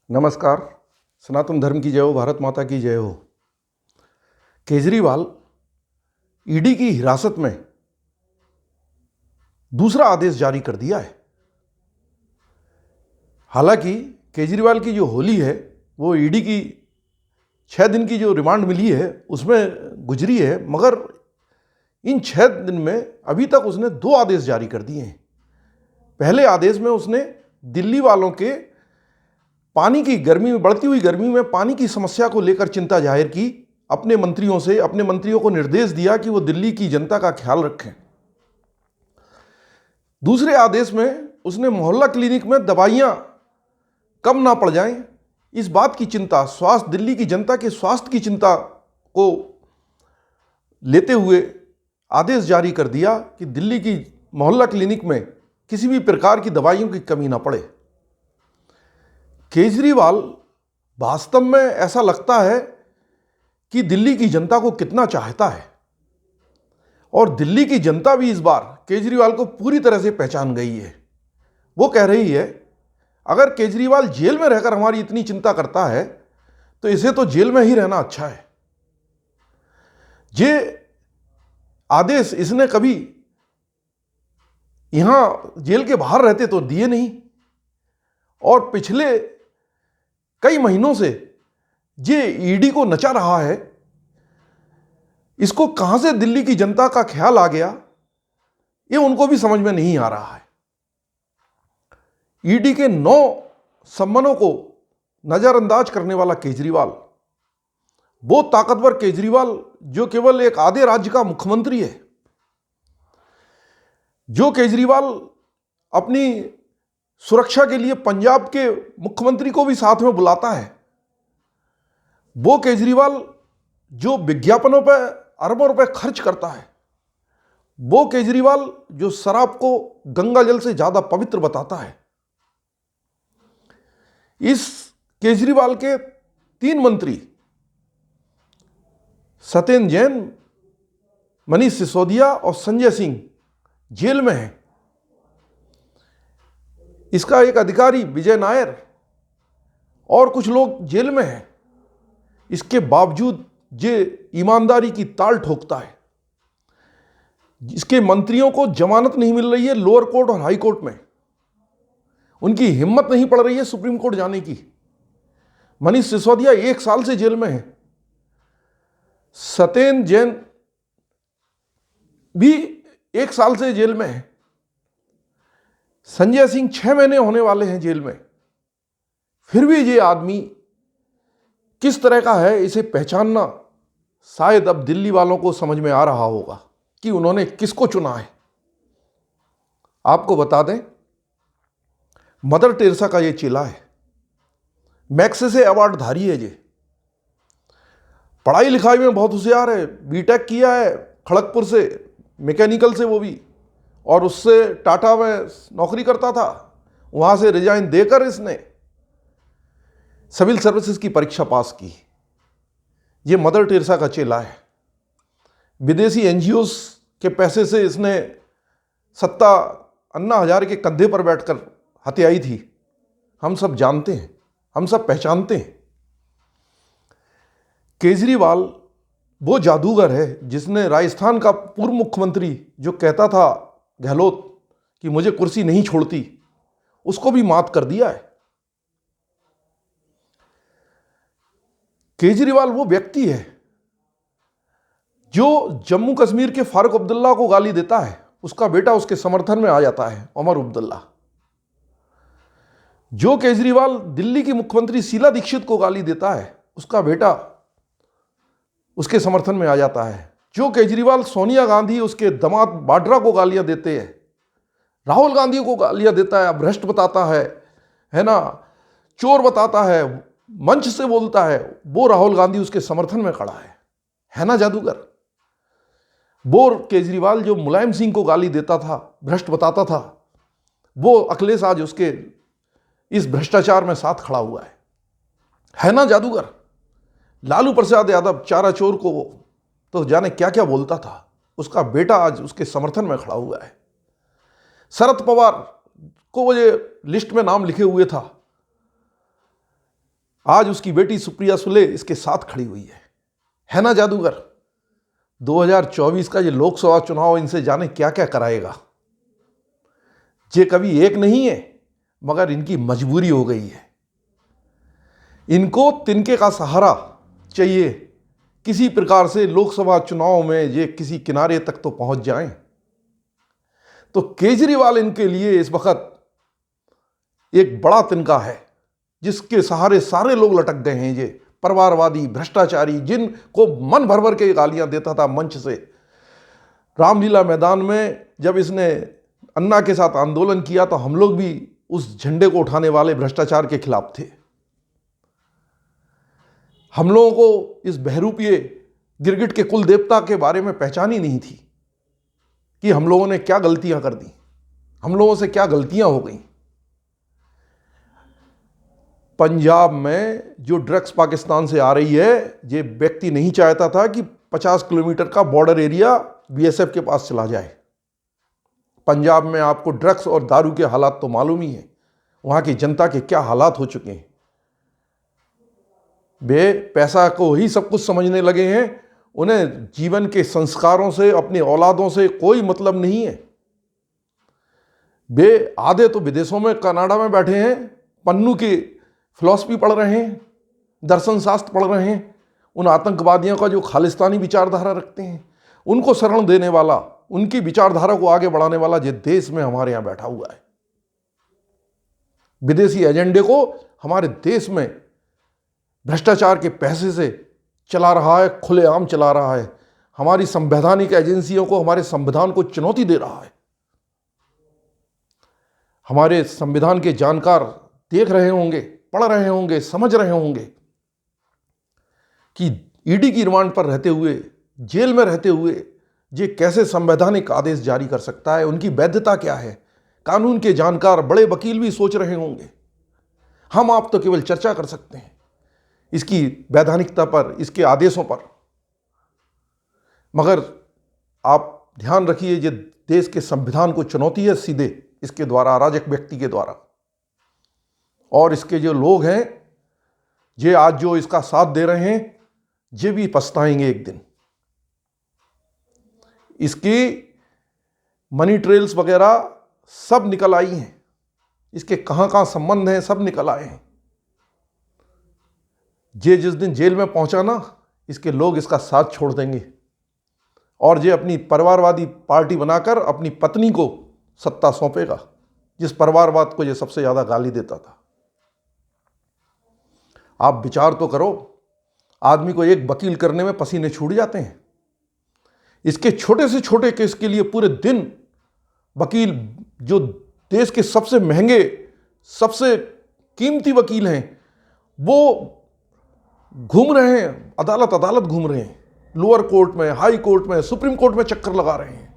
नमस्कार। सनातन धर्म की जय हो, भारत माता की जय हो। केजरीवाल ईडी की हिरासत में दूसरा आदेश जारी कर दिया है। हालांकि केजरीवाल की जो होली है वो ईडी की 6 दिन की जो रिमांड मिली है उसमें गुजरी है, मगर इन 6 दिन में अभी तक उसने 2 आदेश जारी कर दिए हैं। पहले आदेश में उसने दिल्ली वालों के पानी की गर्मी में, बढ़ती हुई गर्मी में पानी की समस्या को लेकर चिंता जाहिर की। अपने मंत्रियों को निर्देश दिया कि वो दिल्ली की जनता का ख्याल रखें। दूसरे आदेश में उसने मोहल्ला क्लिनिक में दवाइयां कम ना पड़ जाएं, इस बात की चिंता, दिल्ली की जनता के स्वास्थ्य की चिंता को लेते हुए आदेश जारी कर दिया कि दिल्ली की मोहल्ला क्लिनिक में किसी भी प्रकार की दवाइयों की कमी ना पड़े। केजरीवाल वास्तव में ऐसा लगता है कि दिल्ली की जनता को कितना चाहता है, और दिल्ली की जनता भी इस बार केजरीवाल को पूरी तरह से पहचान गई है। वो कह रही है, अगर केजरीवाल जेल में रहकर हमारी इतनी चिंता करता है तो इसे तो जेल में ही रहना अच्छा है। ये आदेश इसने कभी यहां जेल के बाहर रहते तो दिए नहीं, और पिछले कई महीनों से ये ईडी को नचा रहा है। इसको कहां से दिल्ली की जनता का ख्याल आ गया, ये उनको भी समझ में नहीं आ रहा है। ईडी के 9 सम्मनों को नजरअंदाज करने वाला केजरीवाल, वो ताकतवर केजरीवाल जो केवल एक आधे राज्य का मुख्यमंत्री है, जो केजरीवाल अपनी सुरक्षा के लिए पंजाब के मुख्यमंत्री को भी साथ में बुलाता है, वो केजरीवाल जो विज्ञापनों पर अरबों रुपए खर्च करता है, वो केजरीवाल जो शराब को गंगा जल से ज्यादा पवित्र बताता है। इस केजरीवाल के 3 मंत्री सत्येंद्र जैन, मनीष सिसोदिया और संजय सिंह जेल में हैं। इसका एक अधिकारी विजय नायर और कुछ लोग जेल में हैं। इसके बावजूद ये ईमानदारी की ताल ठोकता है। इसके मंत्रियों को जमानत नहीं मिल रही है लोअर कोर्ट और हाई कोर्ट में, उनकी हिम्मत नहीं पड़ रही है सुप्रीम कोर्ट जाने की। मनीष सिसोदिया 1 साल से जेल में है, सत्येंद्र जैन भी 1 साल से जेल में है, संजय सिंह 6 महीने होने वाले हैं जेल में। फिर भी ये आदमी किस तरह का है, इसे पहचानना शायद अब दिल्ली वालों को समझ में आ रहा होगा कि उन्होंने किसको चुना है। आपको बता दें, मदर टेरेसा का ये चेला है, मैग्सेसे अवार्डधारी है। ये पढ़ाई लिखाई में बहुत होशियार है, बीटेक किया है खड़गपुर से, मैकेनिकल से वो भी, और उससे टाटा में नौकरी करता था। वहां से रिजाइन देकर इसने सिविल सर्विसेज की परीक्षा पास की। ये मदर टेरेसा का चेला है। विदेशी एनजीओस के पैसे से इसने सत्ता अन्ना हजारे के कंधे पर बैठकर हत्याई थी। हम सब जानते हैं, हम सब पहचानते हैं। केजरीवाल वो जादूगर है जिसने राजस्थान का पूर्व मुख्यमंत्री जो कहता था गहलोत कि मुझे कुर्सी नहीं छोड़ती, उसको भी मात कर दिया है। केजरीवाल वो व्यक्ति है जो जम्मू कश्मीर के फारूक अब्दुल्ला को गाली देता है, उसका बेटा उसके समर्थन में आ जाता है, उमर अब्दुल्ला। जो केजरीवाल दिल्ली की मुख्यमंत्री शीला दीक्षित को गाली देता है, उसका बेटा उसके समर्थन में आ जाता है। जो केजरीवाल सोनिया गांधी, उसके दामाद वाड्रा को गालियां देते हैं, राहुल गांधी को गालियां देता है, भ्रष्ट बताता है ना, चोर बताता है, मंच से बोलता है, वो राहुल गांधी उसके समर्थन में खड़ा है ना जादूगर। वो केजरीवाल जो मुलायम सिंह को गाली देता था, भ्रष्ट बताता था, वो अखिलेश आज उसके इस भ्रष्टाचार में साथ खड़ा हुआ है ना जादूगर। लालू प्रसाद यादव चारा चोर को तो जाने क्या क्या बोलता था, उसका बेटा आज उसके समर्थन में खड़ा हुआ है। शरद पवार को वो ये लिस्ट में नाम लिखे हुए था आज उसकी बेटी सुप्रिया सुले इसके साथ खड़ी हुई है ना जादूगर। 2024 का ये लोकसभा चुनाव इनसे जाने क्या क्या कराएगा। ये कभी एक नहीं है, मगर इनकी मजबूरी हो गई है। इनको तिनके का सहारा चाहिए, किसी प्रकार से लोकसभा चुनाव में ये किसी किनारे तक तो पहुंच जाएं। तो केजरीवाल इनके लिए इस वक्त एक बड़ा तिनका है, जिसके सहारे सारे लोग लटक गए हैं। ये परिवारवादी भ्रष्टाचारी, जिनको मन भर भर के गालियां देता था मंच से, रामलीला मैदान में जब इसने अन्ना के साथ आंदोलन किया तो हम लोग भी उस झंडे को उठाने वाले भ्रष्टाचार के खिलाफ थे। हम लोगों को इस बहरूपीय गिरगिट के कुल देवता के बारे में पहचान ही नहीं थी कि हम लोगों ने क्या गलतियां कर दी, हम लोगों से क्या गलतियां हो गई। पंजाब में जो ड्रग्स पाकिस्तान से आ रही है, ये व्यक्ति नहीं चाहता था कि 50 किलोमीटर का बॉर्डर एरिया बीएसएफ के पास चला जाए। पंजाब में आपको ड्रग्स और दारू के हालात तो मालूम ही है, वहां की जनता के क्या हालात हो चुके हैं। वे पैसा को ही सब कुछ समझने लगे हैं, उन्हें जीवन के संस्कारों से, अपनी औलादों से कोई मतलब नहीं है। वे आधे तो विदेशों में, कनाडा में बैठे हैं, पन्नू की फिलॉसफी पढ़ रहे हैं, दर्शन शास्त्र पढ़ रहे हैं। उन आतंकवादियों का जो खालिस्तानी विचारधारा रखते हैं, उनको शरण देने वाला, उनकी विचारधारा को आगे बढ़ाने वाला ये देश में हमारे यहां बैठा हुआ है। विदेशी एजेंडे को हमारे देश में भ्रष्टाचार के पैसे से चला रहा है, खुलेआम चला रहा है। हमारी संवैधानिक एजेंसियों को, हमारे संविधान को चुनौती दे रहा है। हमारे संविधान के जानकार देख रहे होंगे, पढ़ रहे होंगे, समझ रहे होंगे कि ईडी की रिमांड पर रहते हुए, जेल में रहते हुए ये कैसे संवैधानिक आदेश जारी कर सकता है, उनकी वैधता क्या है। कानून के जानकार, बड़े वकील भी सोच रहे होंगे। हम आप तो केवल चर्चा कर सकते हैं इसकी वैधानिकता पर, इसके आदेशों पर, मगर आप ध्यान रखिए ये देश के संविधान को चुनौती है सीधे इसके द्वारा, अराजक व्यक्ति के द्वारा। और इसके जो लोग हैं, ये आज जो इसका साथ दे रहे हैं, ये भी पछताएंगे एक दिन। इसकी मनी ट्रेल्स वगैरह सब निकल आई हैं, इसके कहां कहां संबंध हैं सब निकल आए हैं। ये जिस दिन जेल में पहुंचा ना, इसके लोग इसका साथ छोड़ देंगे और ये अपनी परिवारवादी पार्टी बनाकर अपनी पत्नी को सत्ता सौंपेगा, जिस परिवारवाद को ये सबसे ज्यादा गाली देता था। आप विचार तो करो, आदमी को एक वकील करने में पसीने छूट जाते हैं। इसके छोटे से छोटे केस के लिए पूरे दिन वकील, जो देश के सबसे महंगे, सबसे कीमती वकील हैं, वो घूम रहे हैं, अदालत अदालत घूम रहे हैं, लोअर कोर्ट में, हाई कोर्ट में, सुप्रीम कोर्ट में चक्कर लगा रहे हैं,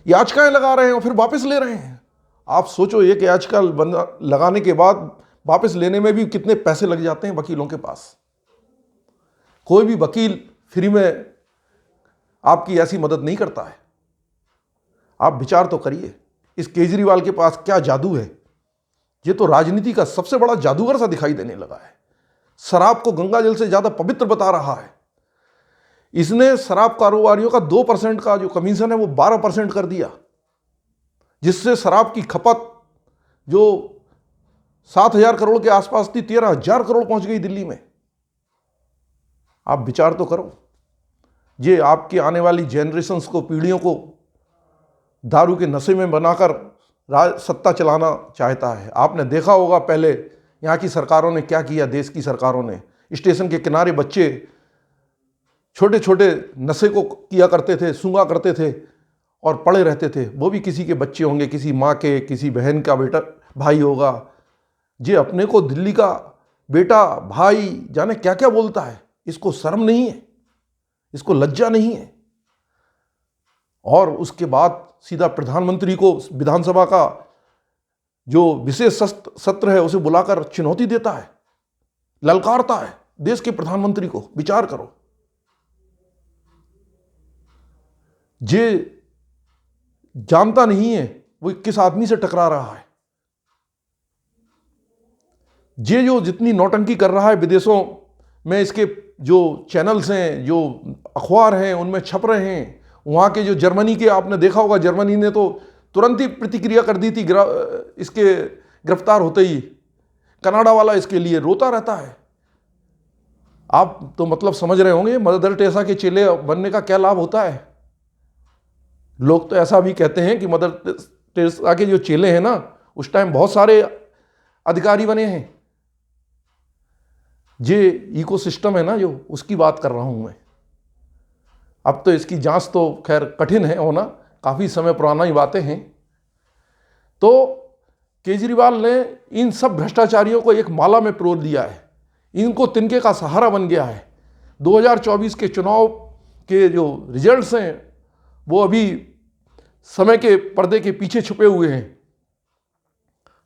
याचिकाएं लगा रहे हैं और फिर वापस ले रहे हैं। आप सोचो, एक याचिका लगाने के बाद वापस लेने में भी कितने पैसे लग जाते हैं वकीलों के पास। कोई भी वकील फ्री में आपकी ऐसी मदद नहीं करता है। आप विचार तो करिए, इस केजरीवाल के पास क्या जादू है। ये तो राजनीति का सबसे बड़ा जादूगर सा दिखाई देने लगा है। शराब को गंगा जल से ज्यादा पवित्र बता रहा है। इसने शराब कारोबारियों का 2% का जो कमीशन है वो 12% कर दिया, जिससे शराब की खपत जो 7,000 करोड़ के आसपास थी, 13,000 करोड़ पहुंच गई दिल्ली में। आप विचार तो करो, ये आपकी आने वाली जनरेशन्स को, पीढ़ियों को दारू के नशे में बनाकर सत्ता चलाना चाहता है। आपने देखा होगा पहले यहाँ की सरकारों ने क्या किया। देश की सरकारों ने स्टेशन के किनारे बच्चे छोटे छोटे नशे को किया करते थे, सूंघा करते थे और पड़े रहते थे। वो भी किसी के बच्चे होंगे, किसी माँ के, किसी बहन का बेटा, भाई होगा। ये अपने को दिल्ली का बेटा, भाई, जाने क्या क्या बोलता है। इसको शर्म नहीं है, इसको लज्जा नहीं है। और उसके बाद सीधा प्रधानमंत्री को विधानसभा का जो विशेष सत्र है उसे बुलाकर चुनौती देता है, ललकारता है देश के प्रधानमंत्री को। विचार करो, जे जानता नहीं है वो किस आदमी से टकरा रहा है। ये जो जितनी नौटंकी कर रहा है विदेशों में, इसके जो चैनल्स हैं, जो अखबार हैं, उनमें छप रहे हैं, वहाँ के जो जर्मनी के, आपने देखा होगा जर्मनी ने तो तुरंत ही प्रतिक्रिया कर दी थी इसके गिरफ्तार होते ही। कनाडा वाला इसके लिए रोता रहता है। आप तो मतलब समझ रहे होंगे मदर टेरेसा के चेले बनने का क्या लाभ होता है। लोग तो ऐसा भी कहते हैं कि मदर टेरेसा के जो चेले हैं ना, उस टाइम बहुत सारे अधिकारी बने हैं। ये इकोसिस्टम है ना जो, उसकी बात कर रहा हूं मैं। अब तो इसकी जांच तो खैर कठिन है होना, काफ़ी समय पुराना ही बातें हैं। तो केजरीवाल ने इन सब भ्रष्टाचारियों को एक माला में पिरो दिया है, इनको तिनके का सहारा बन गया है। 2024 के चुनाव के जो रिजल्ट्स हैं वो अभी समय के पर्दे के पीछे छुपे हुए हैं।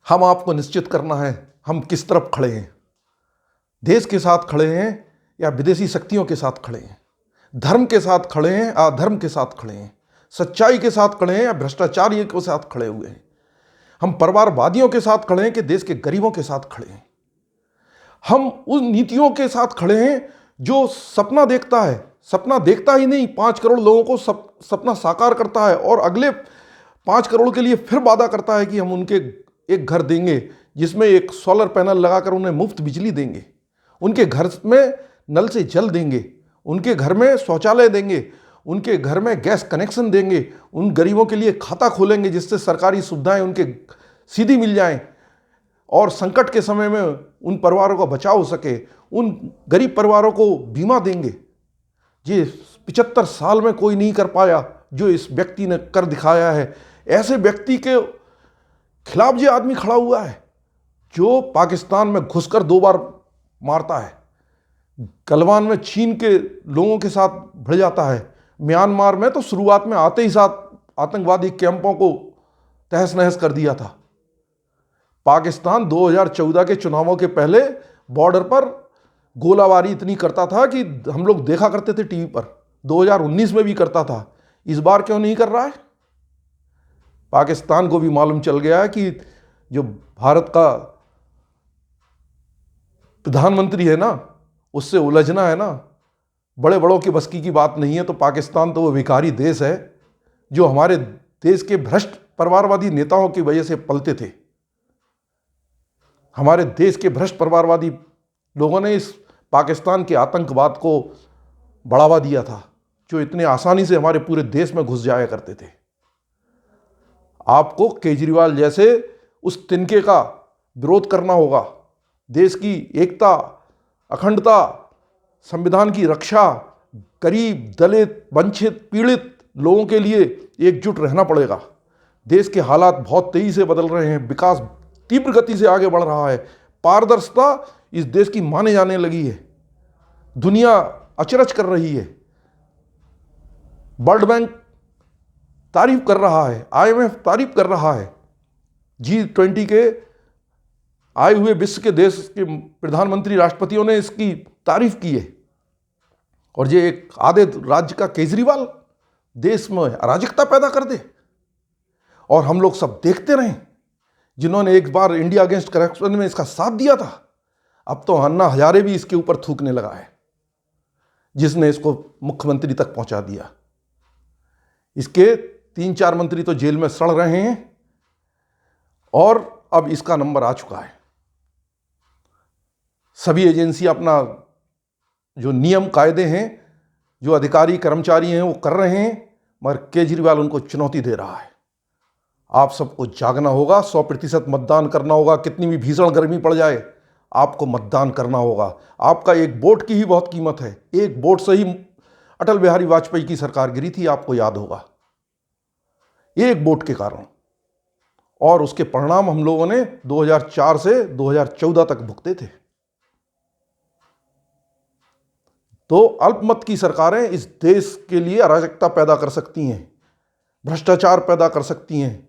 हम आपको निश्चित करना है हम किस तरफ खड़े हैं, देश के साथ खड़े हैं या विदेशी शक्तियों के साथ खड़े हैं, धर्म के साथ खड़े हैं, अधर्म के साथ खड़े हैं, सच्चाई के साथ खड़े हैं या भ्रष्टाचारियों के साथ खड़े हुए हैं। हम परिवारवादियों के साथ खड़े हैं कि देश के गरीबों के साथ खड़े हैं। हम उन नीतियों के साथ खड़े हैं जो सपना देखता है, सपना देखता ही नहीं, 5 करोड़ लोगों को सपना साकार करता है और अगले 5 करोड़ के लिए फिर वादा करता है कि हम उनके एक घर देंगे जिसमें एक सोलर पैनल लगाकर उन्हें मुफ्त बिजली देंगे, उनके घर में नल से जल देंगे, उनके घर में शौचालय देंगे, उनके घर में गैस कनेक्शन देंगे, उन गरीबों के लिए खाता खोलेंगे जिससे सरकारी सुविधाएं उनके सीधी मिल जाएं और संकट के समय में उन परिवारों का बचाव हो सके, उन गरीब परिवारों को बीमा देंगे। ये 75 साल में कोई नहीं कर पाया जो इस व्यक्ति ने कर दिखाया है। ऐसे व्यक्ति के खिलाफ ये आदमी खड़ा हुआ है जो पाकिस्तान में घुसकर 2 बार मारता है, गलवान में चीन के लोगों के साथ भिड़ जाता है, म्यांमार में तो शुरुआत में आते ही साथ आतंकवादी कैंपों को तहस नहस कर दिया था। पाकिस्तान 2014 के चुनावों के पहले बॉर्डर पर गोलाबारी इतनी करता था कि हम लोग देखा करते थे टीवी पर, 2019 में भी करता था। इस बार क्यों नहीं कर रहा है? पाकिस्तान को भी मालूम चल गया है कि जो भारत का प्रधानमंत्री है ना, उससे उलझना है ना, बड़े बड़ों की बस की बात नहीं है। तो पाकिस्तान तो वो भिखारी देश है जो हमारे देश के भ्रष्ट परिवारवादी नेताओं की वजह से पलते थे। हमारे देश के भ्रष्ट परिवारवादी लोगों ने इस पाकिस्तान के आतंकवाद को बढ़ावा दिया था जो इतने आसानी से हमारे पूरे देश में घुस जाया करते थे। आपको केजरीवाल जैसे उस तिनके का विरोध करना होगा। देश की एकता, अखंडता, संविधान की रक्षा, गरीब, दलित, वंचित, पीड़ित लोगों के लिए एकजुट रहना पड़ेगा। देश के हालात बहुत तेजी से बदल रहे हैं, विकास तीव्र गति से आगे बढ़ रहा है, पारदर्शिता इस देश की माने जाने लगी है, दुनिया अचरज कर रही है, वर्ल्ड बैंक तारीफ कर रहा है, IMF तारीफ कर रहा है, G20 के आए हुए विश्व के देश के प्रधानमंत्री, राष्ट्रपतियों ने इसकी तारीफ की है। और ये एक आधे राज्य का केजरीवाल देश में अराजकता पैदा कर दे और हम लोग सब देखते रहें। जिन्होंने एक बार इंडिया अगेंस्ट करप्शन में इसका साथ दिया था, अब तो अन्ना हजारे भी इसके ऊपर थूकने लगा है, जिसने इसको मुख्यमंत्री तक पहुंचा दिया। इसके 3-4 मंत्री तो जेल में सड़ रहे हैं और अब इसका नंबर आ चुका है। सभी एजेंसी अपना जो नियम कायदे हैं, जो अधिकारी कर्मचारी हैं वो कर रहे हैं, मगर केजरीवाल उनको चुनौती दे रहा है। आप सबको जागना होगा, 100% मतदान करना होगा। कितनी भी भीषण गर्मी पड़ जाए आपको मतदान करना होगा। आपका एक वोट की ही बहुत कीमत है। एक वोट से ही अटल बिहारी वाजपेयी की सरकार गिरी थी, आपको याद होगा, एक वोट के कारण। और उसके परिणाम हम लोगों ने 2004 से 2014 तक भुगते थे। तो अल्पमत की सरकारें इस देश के लिए अराजकता पैदा कर सकती हैं, भ्रष्टाचार पैदा कर सकती हैं,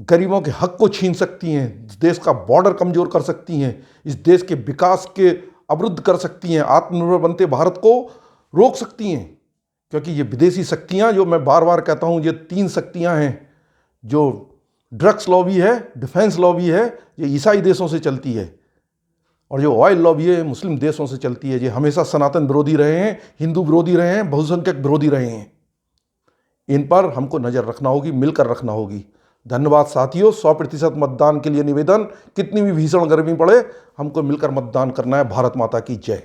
गरीबों के हक को छीन सकती हैं, इस देश का बॉर्डर कमजोर कर सकती हैं, इस देश के विकास के अवरुद्ध कर सकती हैं, आत्मनिर्भर बनते भारत को रोक सकती हैं। क्योंकि ये विदेशी शक्तियां, जो मैं बार बार कहता हूं, ये 3 शक्तियां हैं। जो ड्रग्स लॉबी है, डिफेंस लॉबी है, ये ईसाई देशों से चलती है, और जो ऑयल लॉबी है मुस्लिम देशों से चलती है, जो हमेशा सनातन विरोधी रहे हैं, हिंदू विरोधी रहे हैं, बहुसंख्यक विरोधी रहे हैं, इन पर हमको नज़र रखना होगी, मिलकर रखना होगी। धन्यवाद साथियों। 100% मतदान के लिए निवेदन, कितनी भी भीषण गर्मी पड़े हमको मिलकर मतदान करना है। भारत माता की जय।